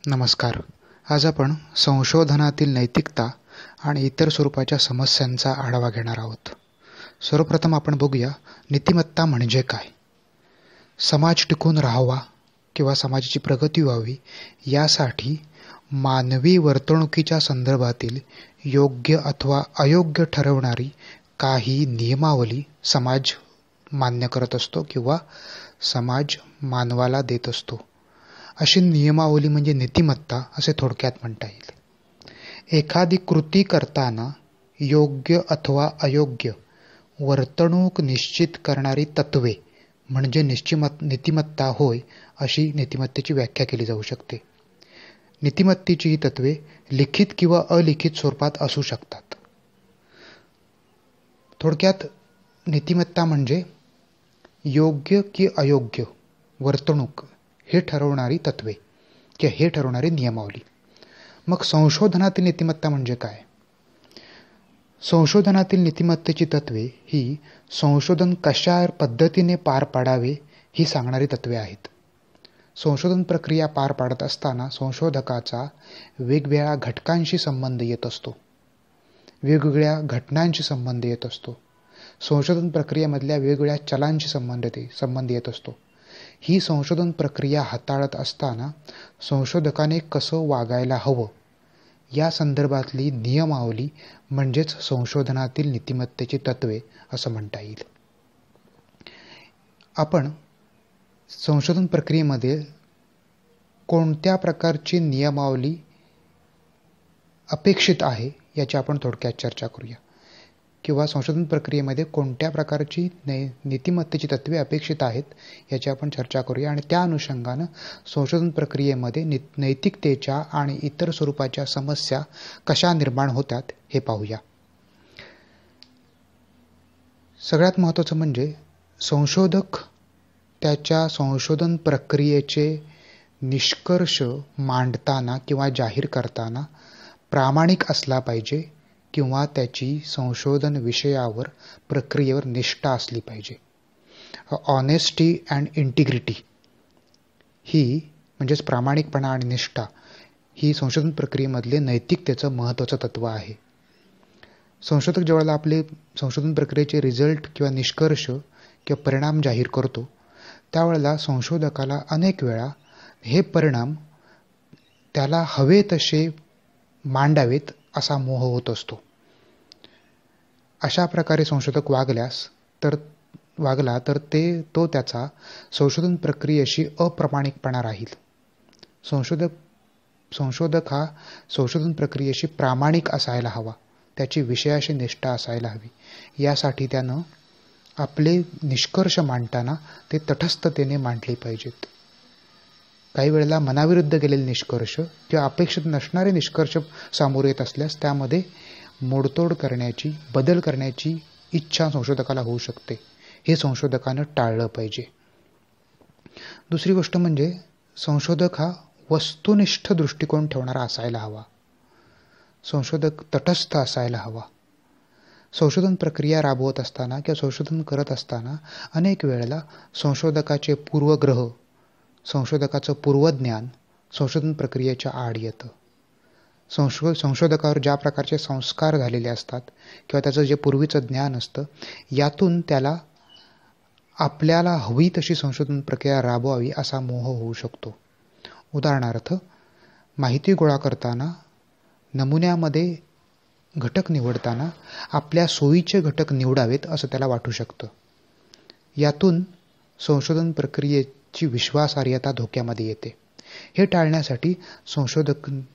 नमस्कार. आज आपण संशोधनातील नैतिकता आणि इतर स्वरूपाच्या समस्यांचा आढावा घेणार आहोत. सर्वप्रथम आपण बघूया नीतिमत्ता म्हणजे काय. समाज टिकून राहावा किंवा समाजाची प्रगती व्हावी यासाठी मानवी वर्तणुकीच्या संदर्भातील योग्य अथवा अयोग्य ठरवणारी काही नियमावली समाज मान्य करत असतो किंवा समाज मानवाला देत असतो. अशी नियमावली म्हणजे नीतिमत्ता असे थोडक्यात म्हणता येईल. एखादी कृती करताना योग्य अथवा अयोग्य वर्तणूक निश्चित करणारी तत्वे म्हणजे नीतिमत्ता होय, अशी नीतिमत्तेची व्याख्या केली जाऊ शकते. नीतिमत्तेची ही तत्वे लिखित किंवा अलिखित स्वरूपात असू शकतात. थोडक्यात नीतिमत्ता म्हणजे योग्य की अयोग्य वर्तणूक हे ठरवणारी तत्वे किंवा हे ठरवणारी नियमावली. मग संशोधनातील नीतिमत्ता म्हणजे काय. संशोधनातील नीतिमत्तेची तत्वे ही संशोधन कशा पद्धतीने पार पाडावे ही सांगणारी तत्वे आहेत. संशोधन प्रक्रिया पार पाडत असताना संशोधकाचा वेगवेगळ्या घटकांशी संबंध येत असतो, वेगवेगळ्या घटनांशी संबंध येत असतो, संशोधन प्रक्रियेमधल्या वेगवेगळ्या चलांशी संबंध येत असतो. ही संशोधन प्रक्रिया हाताळत असताना संशोधकाने कसं वागायला हवं या संदर्भातली नियमावली म्हणजेच संशोधनातील नीतिमत्तेची तत्वे असं म्हणता येईल. आपण संशोधन प्रक्रियेमध्ये कोणत्या प्रकारची नियमावली अपेक्षित आहे याची आपण थोडक्यात चर्चा करूया, किंवा संशोधन प्रक्रियेमध्ये कोणत्या प्रकारची नीतिमत्तेची तत्वे अपेक्षित आहेत याची आपण चर्चा करूया आणि त्या अनुषंगानं संशोधन प्रक्रियेमध्ये नैतिकतेच्या आणि इतर स्वरूपाच्या समस्या कशा निर्माण होतात हे पाहूया. सगळ्यात महत्त्वाचं म्हणजे संशोधक त्याच्या संशोधन प्रक्रियेचे निष्कर्ष मांडताना किंवा जाहीर करताना प्रामाणिक असला पाहिजे किंवा त्याची संशोधन विषयावर प्रक्रियेवर निष्ठा असली पाहिजे. ऑनेस्टी अँड इंटिग्रिटी ही म्हणजेच प्रामाणिकपणा आणि निष्ठा ही संशोधन प्रक्रियेमधले नैतिकतेचं महत्त्वाचं तत्व आहे. संशोधक ज्यावेळेला आपले संशोधन प्रक्रियेचे रिझल्ट किंवा निष्कर्ष किंवा परिणाम जाहीर करतो त्यावेळेला संशोधकाला अनेक वेळा हे परिणाम त्याला हवे तसे मांडावेत असा मोह होत असतो. अशा प्रकारे संशोधक वागला तर तो त्याचा संशोधन प्रक्रियेशी अप्रामाणिकपणा राहील. संशोधक हा संशोधन प्रक्रियेशी प्रामाणिक असायला हवा, त्याची विषयाशी निष्ठा असायला हवी. यासाठी त्यानं आपले निष्कर्ष मांडताना ते तटस्थतेने मांडले पाहिजेत. काही वेळेला मनाविरुद्ध गेलेले निष्कर्ष किंवा अपेक्षित नसणारे निष्कर्ष सामोरे येत असल्यास त्यामध्ये मोडतोड करण्याची, बदल करण्याची इच्छा संशोधकाला होऊ शकते. हे संशोधकानं टाळलं पाहिजे. दुसरी गोष्ट म्हणजे संशोधक हा वस्तुनिष्ठ दृष्टिकोन ठेवणारा असायला हवा. संशोधक तटस्थ असायला हवा. संशोधन प्रक्रिया राबवत असताना किंवा संशोधन करत असताना अनेक वेळेला संशोधकाचे पूर्वग्रह, संशोधकाचं पूर्वज्ञान संशोधन प्रक्रियेच्या आड येतं. संशोधकावर ज्या प्रकारचे संस्कार झालेले असतात किंवा त्याचं जे पूर्वीचं ज्ञान असतं यातून त्याला आपल्याला हवी तशी संशोधन प्रक्रिया राबवावी असा मोह होऊ शकतो. उदाहरणार्थ, माहिती गोळा करताना नमुन्यामध्ये घटक निवडताना आपल्या सोयीचे घटक निवडावेत असं त्याला वाटू शकतं. यातून संशोधन प्रक्रियेची विश्वासार्हता धोक्यामध्ये येते. हे टाळण्यासाठी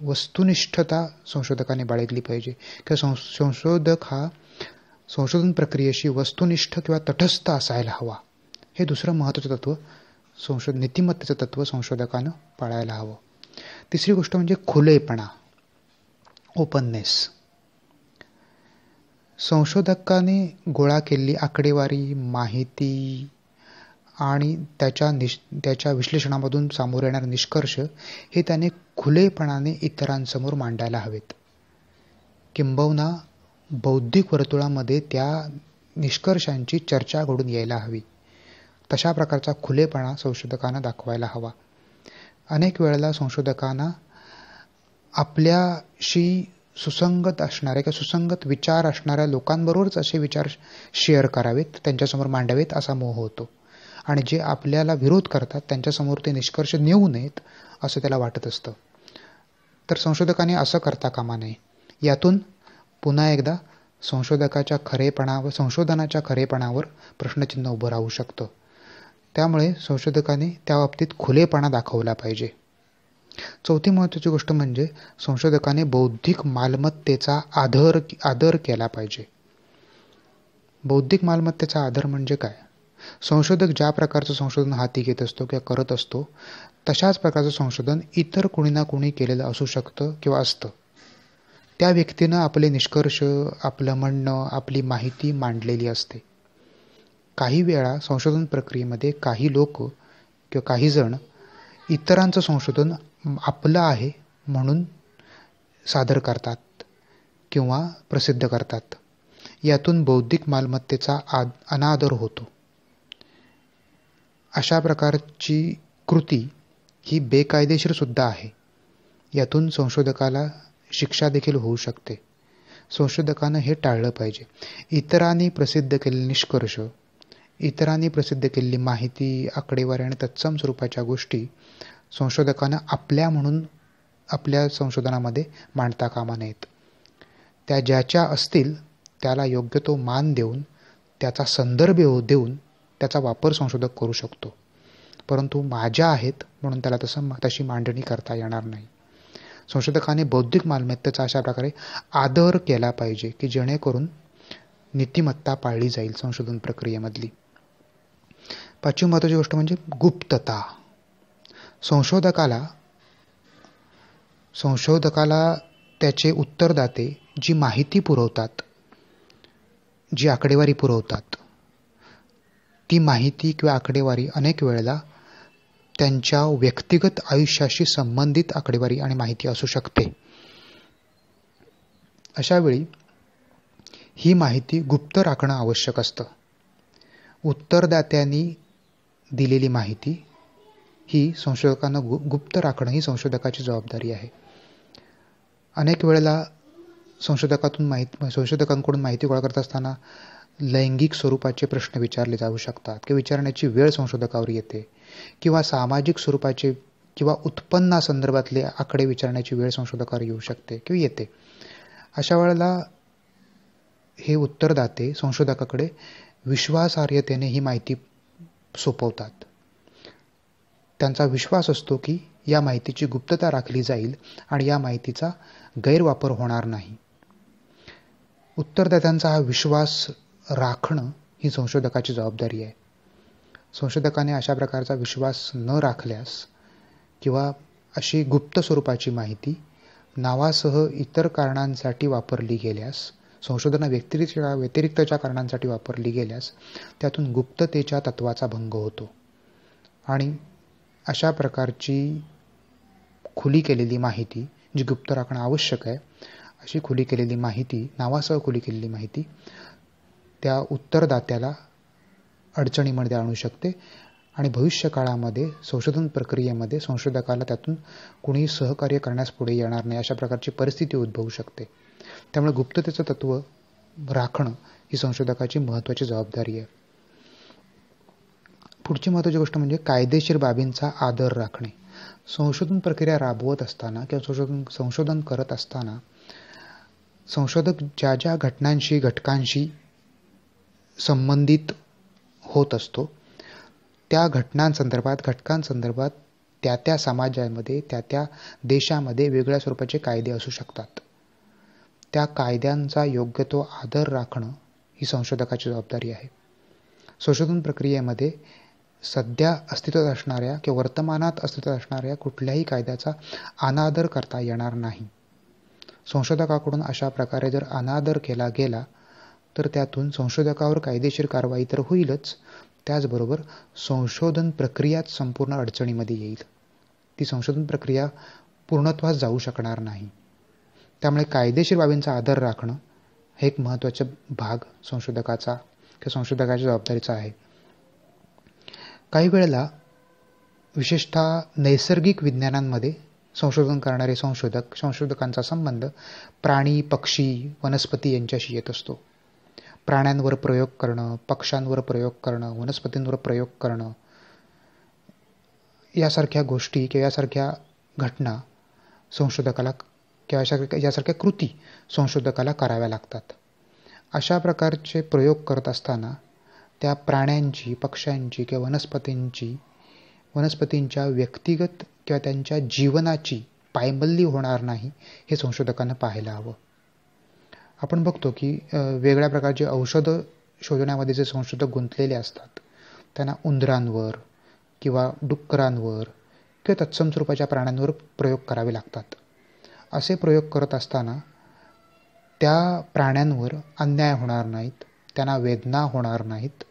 वस्तुनिष्ठता संशोधकाने बाळगली पाहिजे किंवा संशोधक हा संशोधन प्रक्रियेशी वस्तुनिष्ठ किंवा तटस्थ असायला हवा. हे दुसरं महत्त्वाचं तत्व नीतिमत्तेचं तत्व संशोधकानं पाळायला हवं. तिसरी गोष्ट म्हणजे खुलेपणा, ओपननेस. संशोधकाने गोळा केलेली आकडेवारी, माहिती आणि त्याच्या विश्लेषणामधून सामोरे येणारे निष्कर्ष हे त्याने खुलेपणाने इतरांसमोर मांडायला हवेत. किंबहुना बौद्धिक वर्तुळामध्ये त्या निष्कर्षांची चर्चा घडून यायला हवी. तशा प्रकारचा खुलेपणा संशोधकांना दाखवायला हवा. अनेक वेळेला संशोधकांना आपल्याशी सुसंगत असणाऱ्या किंवा सुसंगत विचार असणाऱ्या लोकांबरोबरच असे विचार शेअर करावेत, त्यांच्यासमोर मांडावेत असा मोह होतो. आणि जे आपल्याला विरोध करतात त्यांच्यासमोर ते निष्कर्ष नेऊ नयेत असं त्याला वाटत असतं. तर संशोधकांनी असं करता कामा नये. यातून पुन्हा एकदा संशोधनाच्या खरेपणावर प्रश्नचिन्ह उभं राहू शकतं. त्यामुळे संशोधकांनी त्या बाबतीत खुलेपणा दाखवला पाहिजे. चौथी महत्त्वाची गोष्ट म्हणजे संशोधकाने बौद्धिक मालमत्तेचा आदर केला पाहिजे. बौद्धिक मालमत्तेचा आदर म्हणजे काय? संशोधक ज्या प्रकारचं संशोधन हाती घेत असतो किंवा करत असतो तशाच प्रकारचं संशोधन इतर कोणी ना कोणी केलेलं असू शकतं किंवा असतं. त्या व्यक्तीनं आपले निष्कर्ष, आपलं म्हणणं, आपली माहिती मांडलेली असते. काही वेळा संशोधन प्रक्रियेमध्ये काही लोक किंवा काही जण इतरांचं संशोधन आपलं आहे म्हणून सादर करतात किंवा प्रसिद्ध करतात. यातून बौद्धिक मालमत्तेचा अनादर होतो. अशा प्रकारची कृती ही बेकायदेशीर सुद्धा आहे. यातून संशोधकाला शिक्षा देखील होऊ शकते. संशोधकानं हे टाळलं पाहिजे. इतरांनी प्रसिद्ध केलेले निष्कर्ष, इतरांनी प्रसिद्ध केलेली माहिती, आकडेवारी आणि तत्सम स्वरूपाच्या गोष्टी संशोधकानं आपल्या संशोधनामध्ये मांडता कामा नयेत. त्या ज्याच्या असतील त्याला योग्य तो मान देऊन, त्याचा संदर्भ देऊन त्याचा वापर संशोधक करू शकतो. परंतु माझ्या आहेत म्हणून त्याला तशी मांडणी करता येणार नाही. संशोधकाने बौद्धिक मालमत्तेचा अशा प्रकारे आदर केला पाहिजे की जेणेकरून नीतिमत्ता पाळली जाईल संशोधन प्रक्रियेमधली. पाचवी महत्त्वाची गोष्ट म्हणजे गुप्तता. संशोधकाला त्याचे उत्तरदाते जी माहिती पुरवतात, जी आकडेवारी पुरवतात, ती माहिती किंवा आकडेवारी अनेक वेळेला त्यांच्या व्यक्तिगत आयुष्याशी संबंधित आकडेवारी आणि माहिती असू शकते. अशा वेळी ही माहिती गुप्त राखणं आवश्यक असतं. उत्तरदात्यांनी दिलेली माहिती ही संशोधकांना गुप्त राखणं ही संशोधकाची जबाबदारी आहे. अनेक वेळेला संशोधकांकडून माहिती गोळा करत असताना लैंगिक स्वरूपाचे प्रश्न विचारले जाऊ शकतात किंवा विचारण्याची वेळ संशोधकावर येते, किंवा सामाजिक स्वरूपाचे किंवा उत्पन्नासंदर्भातले आकडे विचारण्याची वेळ संशोधकावर येऊ शकते किंवा येते. अशा वेळेला हे उत्तरदाते संशोधकाकडे विश्वासार्हतेने ही माहिती सोपवतात. त्यांचा विश्वास असतो की या माहितीची गुप्तता राखली जाईल आणि या माहितीचा गैरवापर होणार नाही. उत्तरदात्यांचा हा विश्वास राखणं ही संशोधकाची जबाबदारी आहे. संशोधकाने अशा प्रकारचा विश्वास न राखल्यास किंवा अशी गुप्त स्वरूपाची माहिती नावासह इतर कारणांसाठी वापरली गेल्यास, संशोधना व्यतिरिक्तच्या कारणांसाठी वापरली गेल्यास त्यातून गुप्ततेच्या तत्वाचा भंग होतो आणि अशा प्रकारची खुली केलेली माहिती जी गुप्त राखणं आवश्यक आहे, अशी खुली केलेली माहिती, नावासह खुली केलेली माहिती त्या उत्तरदात्याला अडचणीमध्ये आणू शकते आणि भविष्य काळामध्ये संशोधन प्रक्रियेमध्ये संशोधकाला त्यातून कुणी सहकार्य करण्यास पुढे येणार नाही अशा प्रकारची परिस्थिती उद्भवू शकते. त्यामुळे गुप्ततेचं तत्व राखणं ही संशोधकाची महत्त्वाची जबाबदारी आहे. पुढची महत्त्वाची गोष्ट म्हणजे कायदेशीर बाबींचा आदर राखणे. संशोधन प्रक्रिया राबवत असताना किंवा संशोधन करत असताना संशोधक ज्या घटकांशी संबंधित होत असतो त्या घटकांसंदर्भात त्या समाजामध्ये त्या देशामध्ये वेगळ्या स्वरूपाचे कायदे असू शकतात. त्या कायद्यांचा योग्य तो आदर राखणं ही संशोधकाची जबाबदारी आहे. संशोधन प्रक्रियेमध्ये सध्या अस्तित्वात असणाऱ्या किंवा वर्तमानात अस्तित्वात असणाऱ्या कुठल्याही कायद्याचा अनादर करता येणार नाही. संशोधकाकडून अशा प्रकारे जर अनादर केला गेला तर त्यातून संशोधकावर कायदेशीर कारवाई तर होईलच, त्याचबरोबर संशोधन प्रक्रियाच संपूर्ण अडचणीमध्ये येईल. ती संशोधन प्रक्रिया पूर्णत्वास जाऊ शकणार नाही. त्यामुळे कायदेशीर बाबींचा आदर राखणं हे एक महत्त्वाचा भाग संशोधकाच्या जबाबदारीचा आहे. काही वेळेला विशेषतः नैसर्गिक विज्ञानांमध्ये संशोधन करणारे संशोधकांचा संबंध प्राणी, पक्षी, वनस्पती यांच्याशी येत असतो. प्राण्यांवर प्रयोग करणं, पक्ष्यांवर प्रयोग करणं, वनस्पतींवर प्रयोग करणं यासारख्या गोष्टी किंवा यासारख्या घटना संशोधकाला किंवा यासारख्या कृती संशोधकाला कराव्या लागतात. अशा प्रकारचे प्रयोग करत असताना त्या प्राण्यांची, पक्ष्यांची किंवा वनस्पतींच्या व्यक्तिगत किंवा त्यांच्या जीवनाची पायमल्ली होणार नाही हे संशोधकांना पाहायला हवं. आपण बघतो की वेगळ्या प्रकारचे औषधं शोधण्यामध्ये जे संशोधक गुंतलेले असतात त्यांना उंदरांवर किंवा डुक्करांवर किंवा तत्सम स्वरूपाच्या प्राण्यांवर प्रयोग करावे लागतात. असे प्रयोग करत असताना त्या प्राण्यांवर अन्याय होणार नाहीत, त्यांना वेदना होणार नाहीत,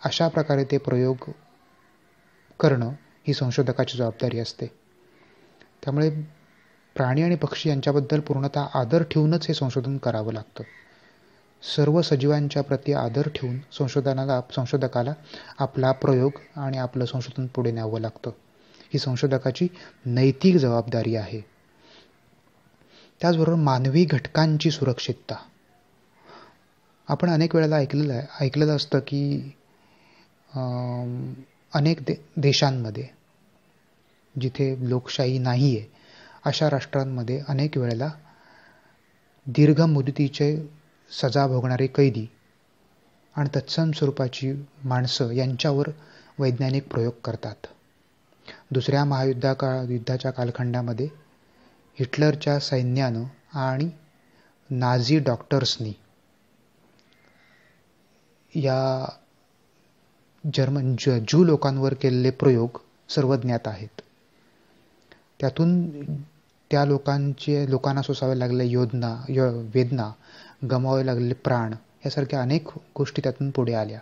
अशा प्रकारे ते प्रयोग करणं ही संशोधकाची जबाबदारी असते. त्यामुळे प्राणी आणि पक्षी यांच्याबद्दल पूर्णतः आदर ठेवूनच हे संशोधन करावं लागतं. सर्व सजीवांच्या प्रती आदर ठेवून संशोधकाला आपला प्रयोग आणि आपलं संशोधन पुढे न्यावं लागतं. ही संशोधकाची नैतिक जबाबदारी आहे. त्याचबरोबर मानवी घटकांची सुरक्षितता. आपण अनेक वेळेला ऐकलेलं असतं की अनेक देशांमध्ये जिथे लोकशाही नाही आहे अशा राष्ट्रांमध्ये अनेक वेळेला दीर्घ मुदतीचे सजा भोगणारे कैदी आणि तत्सम स्वरूपाची माणसं यांच्यावर वैज्ञानिक प्रयोग करतात. दुसऱ्या युद्धाच्या कालखंडामध्ये हिटलरच्या सैन्यानं आणि नाझी डॉक्टर्सनी या ज्यू लोकांवर केलेले प्रयोग सर्वज्ञात आहेत. त्यातून त्या लोकांना सोसाव्या लागलेल्या वेदना, गमावावे लागलेले प्राण यासारख्या अनेक गोष्टी त्यातून पुढे आल्या.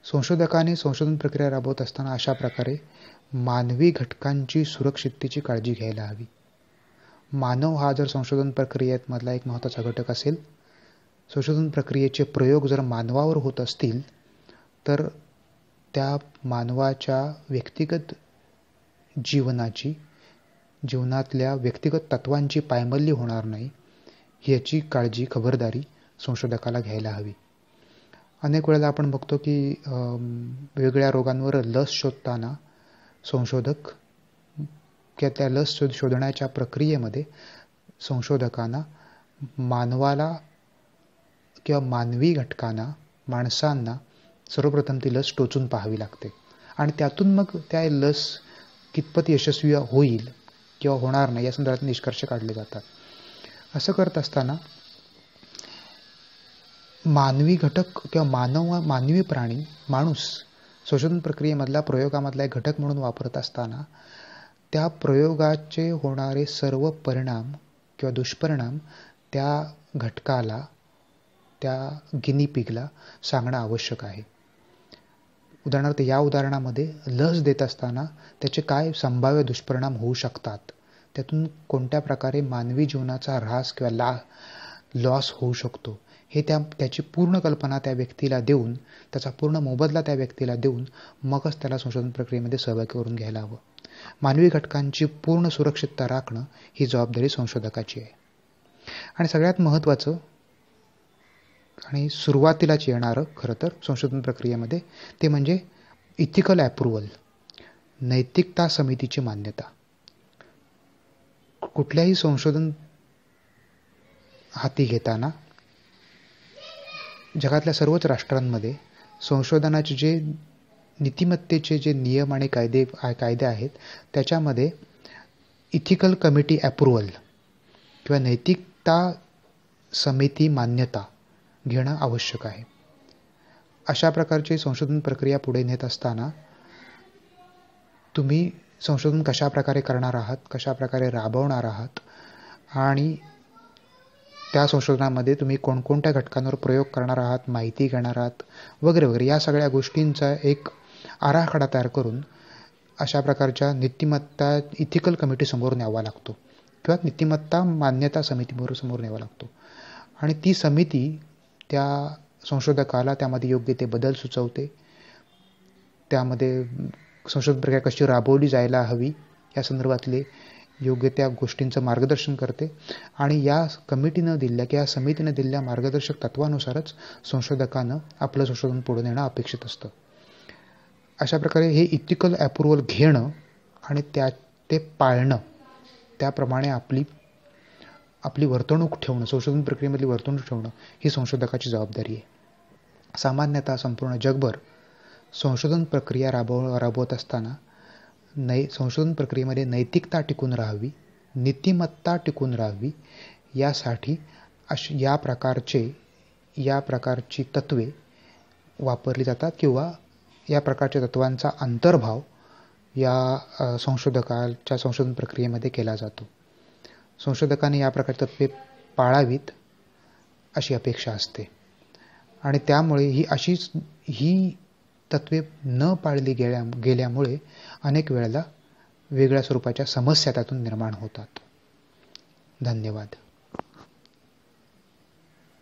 संशोधकाने संशोधन प्रक्रिया राबवत असताना अशा प्रकारे मानवी घटकांची सुरक्षिततेची काळजी घ्यायला हवी. मानव हा जर संशोधन प्रक्रियेत मधला एक महत्त्वाचा घटक असेल, संशोधन प्रक्रियेचे प्रयोग जर मानवावर होत असतील तर त्या मानवाच्या व्यक्तिगत जीवनातल्या व्यक्तिगत तत्वांची पायमल्ली होणार नाही याची खबरदारी संशोधकाला घ्यायला हवी. अनेक वेळेला आपण बघतो की वेगवेगळ्या रोगांवर लस शोधताना संशोधक किंवा त्या लस शोधण्याच्या प्रक्रियेमध्ये संशोधकांना मानवाला किंवा मानवी घटकांना, माणसांना सर्वप्रथम ती लस टोचून पाहावी लागते आणि त्यातून मग त्या लस कितपत यशस्वी होईल किंवा होणार नाही या संदर्भात निष्कर्ष काढले जातात. असं करत असताना मानवी घटक किंवा मानवी प्राणी, माणूस संशोधन प्रक्रियेमधला प्रयोगामधला एक घटक म्हणून वापरत असताना त्या प्रयोगाचे होणारे सर्व परिणाम किंवा दुष्परिणाम त्या घटकाला, त्या गिनीपिगला सांगणं आवश्यक आहे. उदाहरणार्थ या उदाहरणामध्ये लस देत असताना त्याचे काय संभाव्य दुष्परिणाम होऊ शकतात, त्यातून कोणत्या प्रकारे मानवी जीवनाचा ऱ्हास किंवा लॉस होऊ शकतो हे त्याची पूर्ण कल्पना त्या व्यक्तीला देऊन, त्याचा पूर्ण मोबदला त्या व्यक्तीला देऊन मगच त्याला संशोधन प्रक्रियेमध्ये सहभागी करून घ्यायला हवं. मानवी घटकांची पूर्ण सुरक्षितता राखणं ही जबाबदारी संशोधकाची आहे. आणि सगळ्यात महत्त्वाचं आणि सुरुवातीलाच येणारं खरं तर संशोधन प्रक्रियेमध्ये ते म्हणजे इथिकल अप्रुव्हल, नैतिकता समितीची मान्यता. कुठल्याही संशोधन हाती घेताना जगातल्या सर्वच राष्ट्रांमध्ये संशोधनाचे जे नीतिमत्तेचे जे नियम आणि कायदे आहेत त्याच्यामध्ये इथिकल कमिटी अप्रुव्हल किंवा नैतिकता समिती मान्यता घेणं आवश्यक आहे. अशा प्रकारची संशोधन प्रक्रिया पुढे नेत असताना तुम्ही संशोधन कशा प्रकारे करणार आहात, कशा प्रकारे राबवणार आहात आणि त्या संशोधनामध्ये तुम्ही कोणकोणत्या घटकांवर प्रयोग करणार आहात, माहिती घेणार आहात वगैरे वगैरे या सगळ्या गोष्टींचा एक आराखडा तयार करून अशा प्रकारच्या नीतिमत्ता इथिकल कमिटी समोर न्यावा लागतो किंवा नीतिमत्ता मान्यता समितीबरोबर समोर न्यावा लागतो. आणि ती समिती त्या संशोधकाला त्यामध्ये योग्य ते बदल सुचवते, त्यामध्ये संशोधन प्रक्रिया कशी राबवली जायला हवी या संदर्भातले योग्य त्या गोष्टींचं मार्गदर्शन करते आणि या कमिटीनं दिलेल्या किंवा समितीनं दिलेल्या मार्गदर्शक तत्वानुसारच संशोधकानं आपलं संशोधन पुढे नेणं अपेक्षित असतं. अशा प्रकारे हे इथिकल अप्रुव्हल घेणं आणि ते पाळणं, त्याप्रमाणे आपली वर्तणूक ठेवणं, संशोधन प्रक्रियेमधली वर्तणूक ठेवणं ही संशोधकाची जबाबदारी आहे. सामान्यतः संपूर्ण जगभर संशोधन प्रक्रिया राबवत असताना संशोधन प्रक्रियेमध्ये नैतिकता टिकून राहावी, नीतिमत्ता टिकून राहावी यासाठी या प्रकारची तत्वे वापरली जातात किंवा या प्रकारच्या तत्वांचा अंतर्भाव या संशोधकाच्या संशोधन प्रक्रियेमध्ये केला जातो. संशोधकाने या प्रकारची तत्वे पाळावीत अशी अपेक्षा असते आणि त्यामुळे ही तत्वे न पाळली गेल्यामुळे अनेक वेळेला वेगळ्या स्वरूपाच्या समस्या त्यातून निर्माण होतात. धन्यवाद.